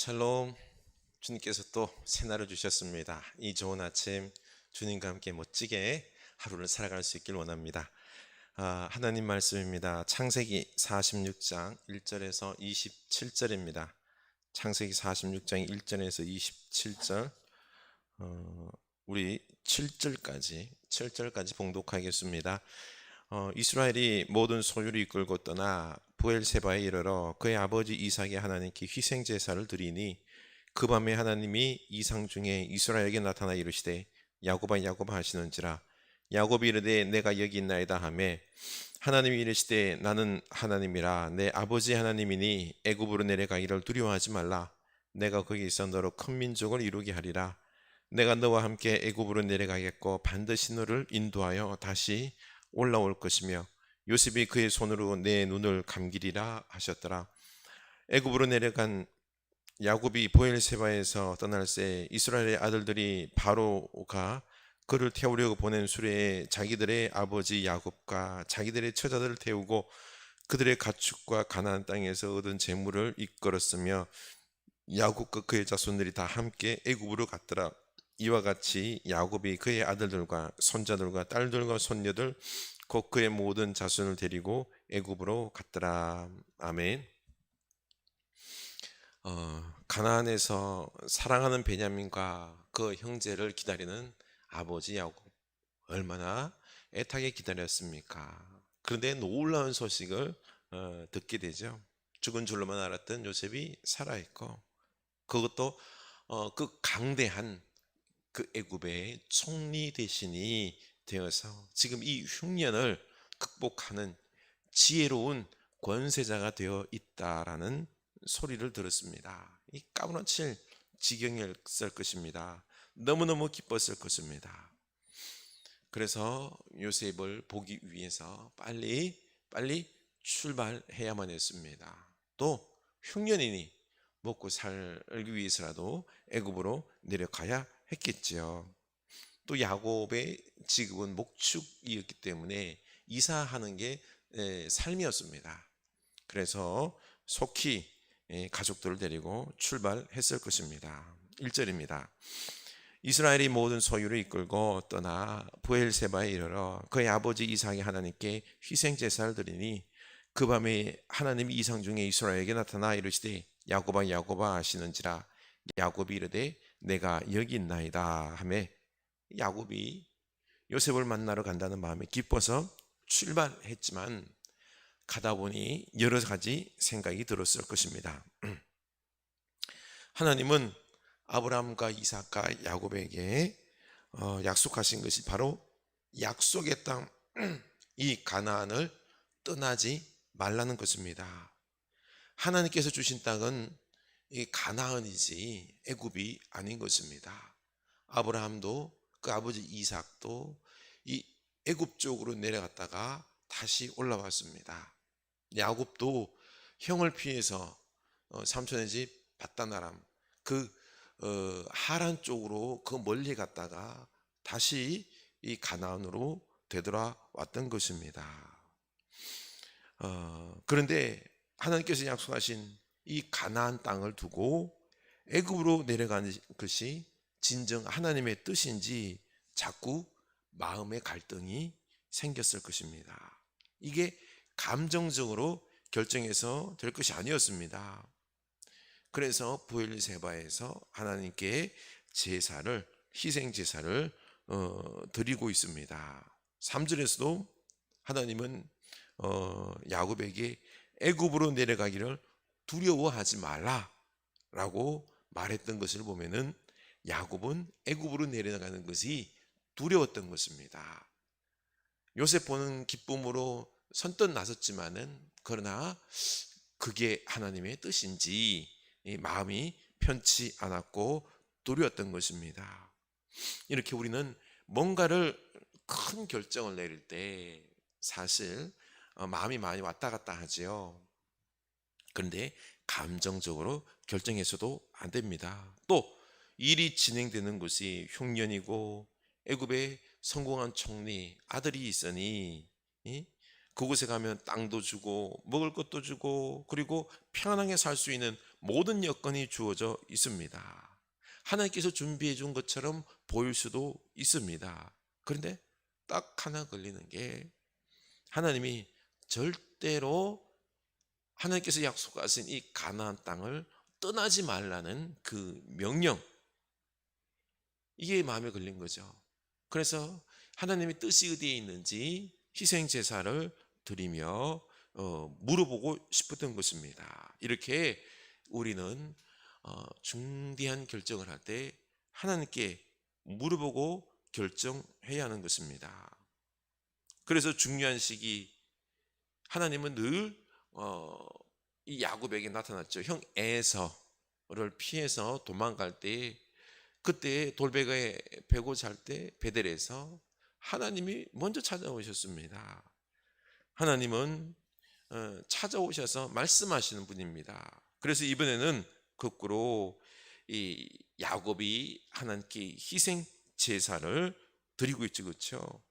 샬롬. 주님께서 또 새날을 주셨습니다. 이 좋은 아침 주님과 함께 멋지게 하루를 살아갈 수 있길 원합니다. 하나님 말씀입니다. 창세기 46장 1절에서 27절입니다. 창세기 46장 1절에서 27절, 우리 7절까지 봉독하겠습니다. 이스라엘이 모든 소유를 이끌고 떠나 브엘세바에 이르러 그의 아버지 이삭의 하나님께 희생 제사를 드리니 그 밤에 하나님이 이상 중에 이스라엘에게 나타나 이르시되 야곱아 야곱아 하시는지라. 야곱이 이르되 내가 여기 있나이다 하매 하나님이 이르시되 나는 하나님이라 내 아버지 하나님이니 애굽으로 내려가기를 두려워하지 말라. 내가 거기서 너로 큰 민족을 이루게 하리라. 내가 너와 함께 애굽으로 내려가겠고 반드시 너를 인도하여 다시 올라올 것이며 요셉이 그의 손으로 내 눈을 감기리라 하셨더라. 애굽으로 내려간 야곱이 브엘세바에서 떠날새 이스라엘의 아들들이 바로가 그를 태우려고 보낸 수레에 자기들의 아버지 야곱과 자기들의 처자들을 태우고 그들의 가축과 가나안 땅에서 얻은 재물을 이끌었으며 야곱과 그의 자손들이 다 함께 애굽으로 갔더라. 이와 같이 야곱이 그의 아들들과 손자들과 딸들과 손녀들 곧 그의 모든 자손을 데리고 애굽으로 갔더라. 아멘. 가나안에서 사랑하는 베냐민과 그 형제를 기다리는 아버지 야곱, 얼마나 애타게 기다렸습니까? 그런데 놀라운 소식을 듣게 되죠. 죽은 줄로만 알았던 요셉이 살아있고, 그것도 그 강대한 그 애굽의 총리 대신이 되어서 지금 이 흉년을 극복하는 지혜로운 권세자가 되어 있다라는 소리를 들었습니다. 이 까무러칠 지경이었을 것입니다. 너무너무 기뻤을 것입니다. 그래서 요셉을 보기 위해서 빨리 출발해야만 했습니다. 또 흉년이니 먹고 살기 위해서라도 애굽으로 내려가야 했겠지요. 또 야곱의 직업은 목축이었기 때문에 이사하는 게 삶이었습니다. 그래서 속히 가족들을 데리고 출발했을 것입니다. 1절입니다. 이스라엘이 모든 소유를 이끌고 떠나 브엘세바에 이르러 그의 아버지 이삭의 하나님께 희생 제사를 드리니 그 밤에 하나님이 이상 중에 이스라엘에게 나타나 이르시되 야곱아 야곱아 하시는지라. 야곱이 이르되 내가 여기 있나이다 하매 야곱이 요셉을 만나러 간다는 마음에 기뻐서 출발했지만 가다 보니 여러 가지 생각이 들었을 것입니다. 하나님은 아브라함과 이삭과 야곱에게 약속하신 것이 바로 약속의 땅, 이 가나안을 떠나지 말라는 것입니다. 하나님께서 주신 땅은 이 가나안이지 애굽이 아닌 것입니다. 아브라함도 그 아버지 이삭도 이 애굽 쪽으로 내려갔다가 다시 올라왔습니다. 야곱도 형을 피해서 삼촌의 집 바다나람 그 하란 쪽으로 그 멀리 갔다가 다시 이 가나안으로 되돌아왔던 것입니다. 그런데 하나님께서 약속하신 이 가나안 땅을 두고 애굽으로 내려가는 것이 진정 하나님의 뜻인지 자꾸 마음의 갈등이 생겼을 것입니다. 이게 감정적으로 결정해서 될 것이 아니었습니다. 그래서 브엘세바에서 하나님께 제사를, 희생 제사를 드리고 있습니다. 3절에서도 하나님은 야곱에게 애굽으로 내려가기를 두려워하지 말라라고 말했던 것을 보면은 야곱은 애굽으로 내려가는 것이 두려웠던 것입니다. 요셉 보는 기쁨으로 선뜻 나섰지만은 그러나 그게 하나님의 뜻인지 마음이 편치 않았고 두려웠던 것입니다. 이렇게 우리는 뭔가를 큰 결정을 내릴 때 사실 마음이 많이 왔다 갔다 하지요. 그런데 감정적으로 결정해서도 안 됩니다. 또 일이 진행되는 곳이 흉년이고 애굽에 성공한 총리 아들이 있으니 그곳에 가면 땅도 주고 먹을 것도 주고 그리고 편안하게 살 수 있는 모든 여건이 주어져 있습니다. 하나님께서 준비해 준 것처럼 보일 수도 있습니다. 그런데 딱 하나 걸리는 게, 하나님이 절대로 하나님께서 약속하신 이 가나안 땅을 떠나지 말라는 그 명령, 이게 마음에 걸린 거죠. 그래서 하나님의 뜻이 어디에 있는지 희생 제사를 드리며 물어보고 싶었던 것입니다. 이렇게 우리는 중대한 결정을 할 때 하나님께 물어보고 결정해야 하는 것입니다. 그래서 중요한 시기, 하나님은 늘 이 야곱에게 나타났죠. 형 에서를 피해서 도망갈 때, 그때 돌베개에 베고 잘 때 베델에서 하나님이 먼저 찾아오셨습니다. 하나님은 찾아오셔서 말씀하시는 분입니다. 그래서 이번에는 거꾸로 이 야곱이 하나님께 희생 제사를 드리고 있죠, 그렇죠?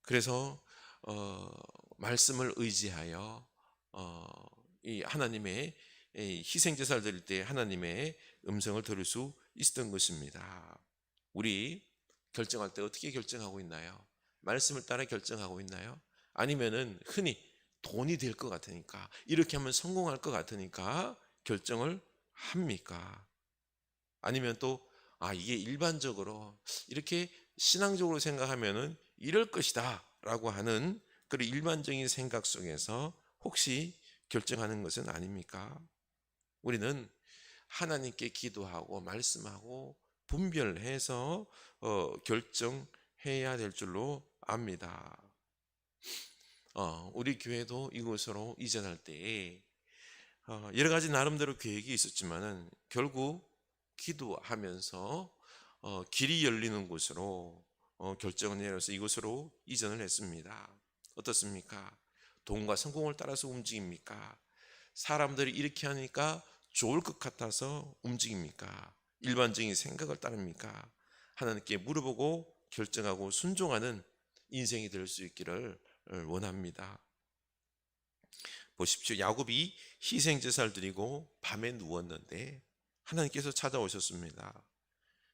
그래서 말씀을 의지하여 이 하나님의 희생 제사를 드릴 때 하나님의 음성을 들을 수 있었던 것입니다. 우리 결정할 때 어떻게 결정하고 있나요? 말씀을 따라 결정하고 있나요? 아니면은 흔히 돈이 될 것 같으니까, 이렇게 하면 성공할 것 같으니까 결정을 합니까? 아니면 또 이게 일반적으로 이렇게 신앙적으로 생각하면은 이럴 것이다 라고 하는 그런 일반적인 생각 속에서 혹시 결정하는 것은 아닙니까? 우리는 하나님께 기도하고 말씀하고 분별해서 결정해야 될 줄로 압니다. 우리 교회도 이곳으로 이전할 때에 여러 가지 나름대로 계획이 있었지만은 결국 기도하면서 길이 열리는 곳으로 결정을 내려서 이곳으로 이전을 했습니다. 어떻습니까? 돈과 성공을 따라서 움직입니까? 사람들이 이렇게 하니까 좋을 것 같아서 움직입니까? 일반적인 생각을 따릅니까? 하나님께 물어보고 결정하고 순종하는 인생이 될 수 있기를 원합니다. 보십시오. 야곱이 희생 제사를 드리고 밤에 누웠는데 하나님께서 찾아오셨습니다.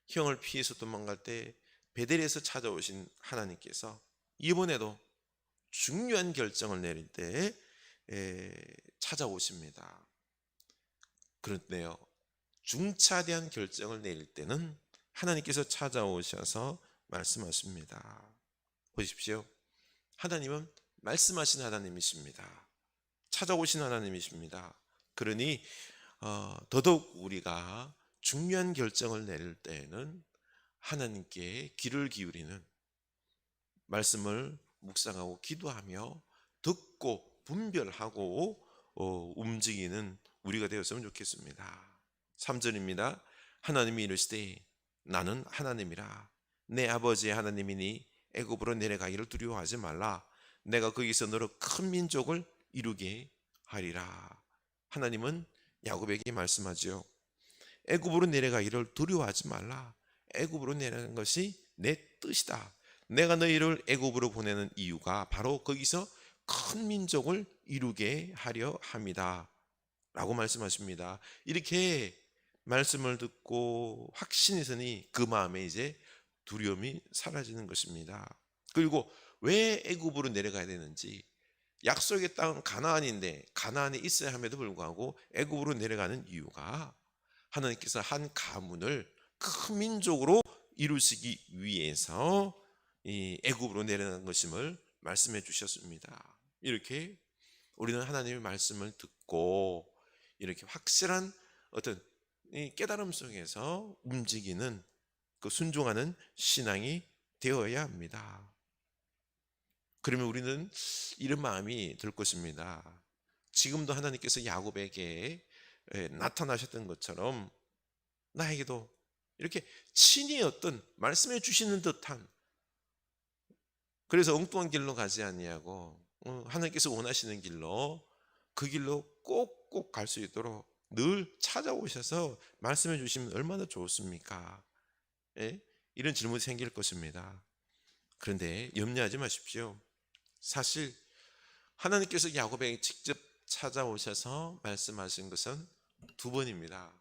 형을 피해서 도망갈 때 베델에서 찾아오신 하나님께서 이번에도 중요한 결정을 내릴 때 찾아오십니다. 그런데요, 중차대한 결정을 내릴 때는 하나님께서 찾아오셔서 말씀하십니다. 보십시오. 하나님은 말씀하신 하나님이십니다. 찾아오신 하나님이십니다. 그러니 더더욱 우리가 중요한 결정을 내릴 때에는 하나님께 귀를 기울이는, 말씀을 묵상하고 기도하며 듣고 분별하고 움직이는 우리가 되었으면 좋겠습니다. 3절입니다. 하나님이 이르시되 나는 하나님이라 내 아버지의 하나님이니 애굽으로 내려가기를 두려워하지 말라. 내가 거기서 너로 큰 민족을 이루게 하리라. 하나님은 야곱에게 말씀하죠. 애굽으로 내려가기를 두려워하지 말라. 애굽으로 내려가는 것이 내 뜻이다. 내가 너희를 애굽으로 보내는 이유가 바로 거기서 큰 민족을 이루게 하려 함이다 라고 말씀하십니다. 이렇게 말씀을 듣고 확신이 서니 그 마음에 이제 두려움이 사라지는 것입니다. 그리고 왜 애굽으로 내려가야 되는지, 약속의 땅은 가나안인데 가나안에 있어야 함에도 불구하고 애굽으로 내려가는 이유가 하나님께서 한 가문을 큰 민족으로 이루시기 위해서 이 애굽으로 내려간 것임을 말씀해 주셨습니다. 이렇게 우리는 하나님의 말씀을 듣고 이렇게 확실한 어떤 깨달음 속에서 움직이는, 그 순종하는 신앙이 되어야 합니다. 그러면 우리는 이런 마음이 들 것입니다. 지금도 하나님께서 야곱에게 나타나셨던 것처럼 나에게도 이렇게 친히 어떤 말씀해 주시는 듯한, 그래서 엉뚱한 길로 가지 아니하고 하나님께서 원하시는 길로, 그 길로 꼭꼭 갈 수 있도록 늘 찾아오셔서 말씀해 주시면 얼마나 좋습니까? 예? 이런 질문이 생길 것입니다. 그런데 염려하지 마십시오. 사실 하나님께서 야곱에게 직접 찾아오셔서 말씀하신 것은 두 번입니다.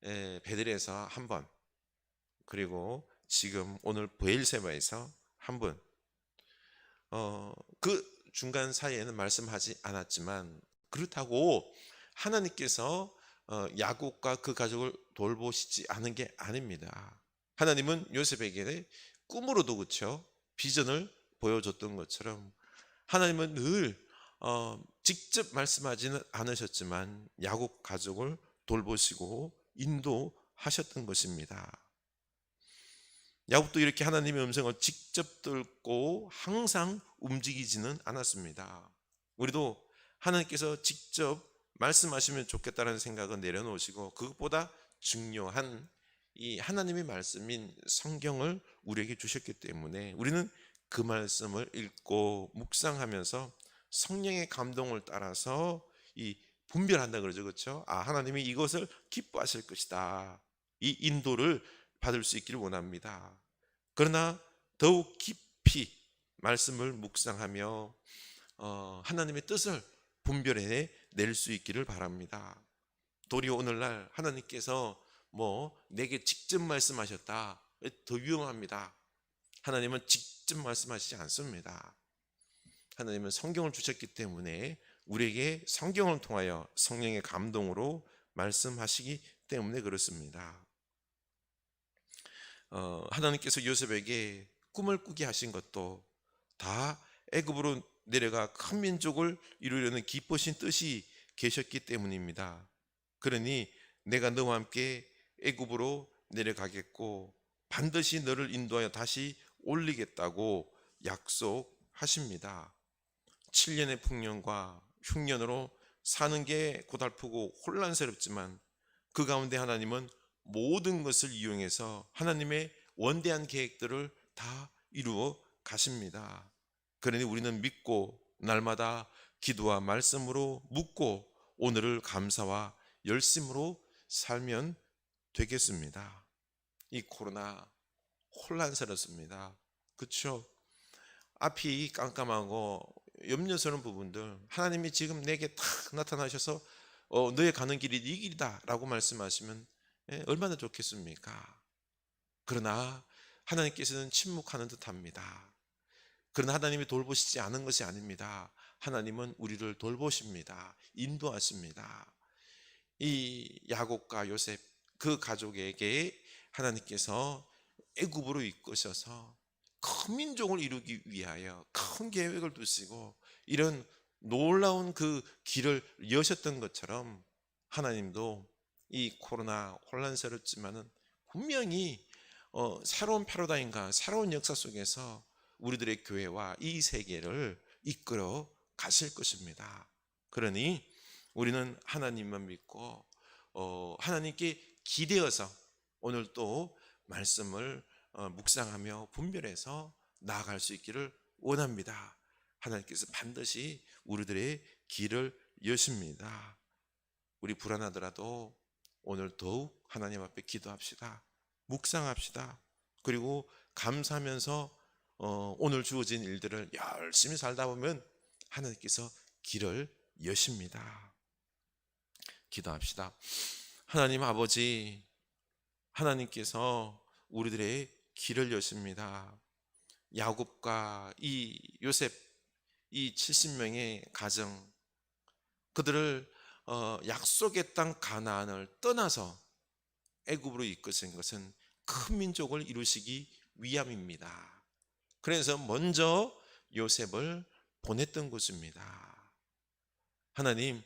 베들에서 한 번, 그리고 지금 오늘 브엘세바에서 한 번. 그 중간 사이에는 말씀하지 않았지만, 그렇다고 하나님께서 야곱과 그 가족을 돌보시지 않은 게 아닙니다. 하나님은 요셉에게 꿈으로도 그렇죠, 비전을 보여줬던 것처럼 하나님은 늘 직접 말씀하지는 않으셨지만 야곱 가족을 돌보시고 인도하셨던 것입니다. 야곱도 이렇게 하나님의 음성을 직접 듣고 항상 움직이지는 않았습니다. 우리도 하나님께서 직접 말씀하시면 좋겠다는 생각을 내려놓으시고, 그것보다 중요한 이 하나님의 말씀인 성경을 우리에게 주셨기 때문에 우리는 그 말씀을 읽고 묵상하면서 성령의 감동을 따라서 이 분별한다 그러죠, 그렇죠? 하나님이 이것을 기뻐하실 것이다, 이 인도를 받을 수 있기를 원합니다. 그러나 더욱 깊이 말씀을 묵상하며 하나님의 뜻을 분별해 낼 수 있기를 바랍니다. 도리어 오늘날 하나님께서 내게 직접 말씀하셨다, 더 위험합니다. 하나님은 직접 말씀하시지 않습니다. 하나님은 성경을 주셨기 때문에 우리에게 성경을 통하여 성령의 감동으로 말씀하시기 때문에 그렇습니다. 하나님께서 요셉에게 꿈을 꾸게 하신 것도 다 애굽으로 내려가 큰 민족을 이루려는 기쁘신 뜻이 계셨기 때문입니다. 그러니 내가 너와 함께 애굽으로 내려가겠고 반드시 너를 인도하여 다시 올리겠다고 약속하십니다. 7년의 풍년과 흉년으로 사는 게 고달프고 혼란스럽지만 그 가운데 하나님은 모든 것을 이용해서 하나님의 원대한 계획들을 다 이루어 가십니다. 그러니 우리는 믿고 날마다 기도와 말씀으로 묻고 오늘을 감사와 열심으로 살면 되겠습니다. 이 코로나 혼란스럽습니다. 그렇죠? 앞이 깜깜하고 염려스러운 부분들, 하나님이 지금 내게 탁 나타나셔서 너의 가는 길이 네 길이다 라고 말씀하시면 얼마나 좋겠습니까? 그러나 하나님께서는 침묵하는 듯합니다. 그러나 하나님이 돌보시지 않은 것이 아닙니다. 하나님은 우리를 돌보십니다. 인도하십니다. 이 야곱과 요셉 그 가족에게 하나님께서 애굽으로 이끄셔서 큰 민족을 이루기 위하여 큰 계획을 두시고 이런 놀라운 그 길을 여셨던 것처럼 하나님도 이 코로나 혼란스럽지만은 분명히 새로운 패러다임과 새로운 역사 속에서 우리들의 교회와 이 세계를 이끌어 가실 것입니다. 그러니 우리는 하나님만 믿고 하나님께 기대어서 오늘 또 말씀을 묵상하며 분별해서 나아갈 수 있기를 원합니다. 하나님께서 반드시 우리들의 길을 여십니다. 우리 불안하더라도 오늘 더욱 하나님 앞에 기도합시다. 묵상합시다. 그리고 감사하면서 오늘 주어진 일들을 열심히 살다 보면 하나님께서 길을 여십니다. 기도합시다. 하나님 아버지, 하나님께서 우리들의 길을 여십니다. 야곱과 이 요셉, 이 70명의 가정, 그들을 약속의 땅 가나안을 떠나서 애굽으로 이끄신 것은 큰 민족을 이루시기 위함입니다. 그래서 먼저 요셉을 보냈던 것입니다. 하나님,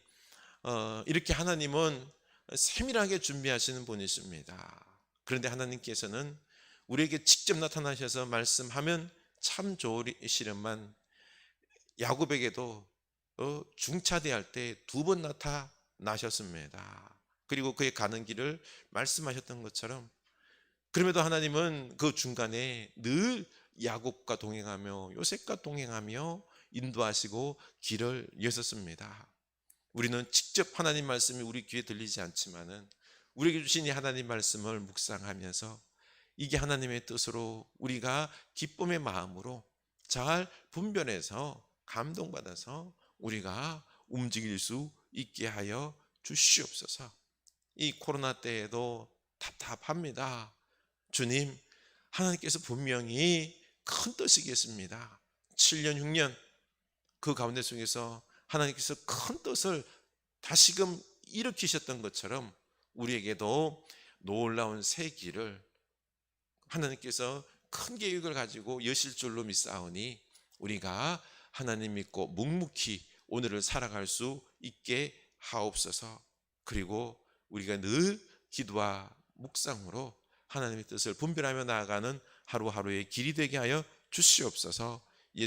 이렇게 하나님은 세밀하게 준비하시는 분이십니다. 그런데 하나님께서는 우리에게 직접 나타나셔서 말씀하면 참 좋으시련만 야곱에게도 중차대할 때 2번 나타나셨습니다. 그리고 그의 가는 길을 말씀하셨던 것처럼 그럼에도 하나님은 그 중간에 늘 야곱과 동행하며 요셉과 동행하며 인도하시고 길을 여셨습니다. 우리는 직접 하나님 말씀이 우리 귀에 들리지 않지만은 우리에게 주신 이 하나님 말씀을 묵상하면서 이게 하나님의 뜻으로 우리가 기쁨의 마음으로 잘 분별해서 감동받아서 우리가 움직일 수 있게 하여 주시옵소서. 이 코로나 때에도 답답합니다. 주님, 하나님께서 분명히 큰 뜻이겠습니다. 7년, 6년 그 가운데 속에서 하나님께서 큰 뜻을 다시금 일으키셨던 것처럼 우리에게도 놀라운 새 길을 하나님께서 큰 계획을 가지고 여실 줄로 믿사오니 우리가 하나님 믿고 묵묵히 오늘을 살아갈 수 있게 하옵소서. 그리고 우리가 늘 기도와 묵상으로 하나님의 뜻을 분별하며 나아가는 하루하루의 길이 되게 하여 주시옵소서.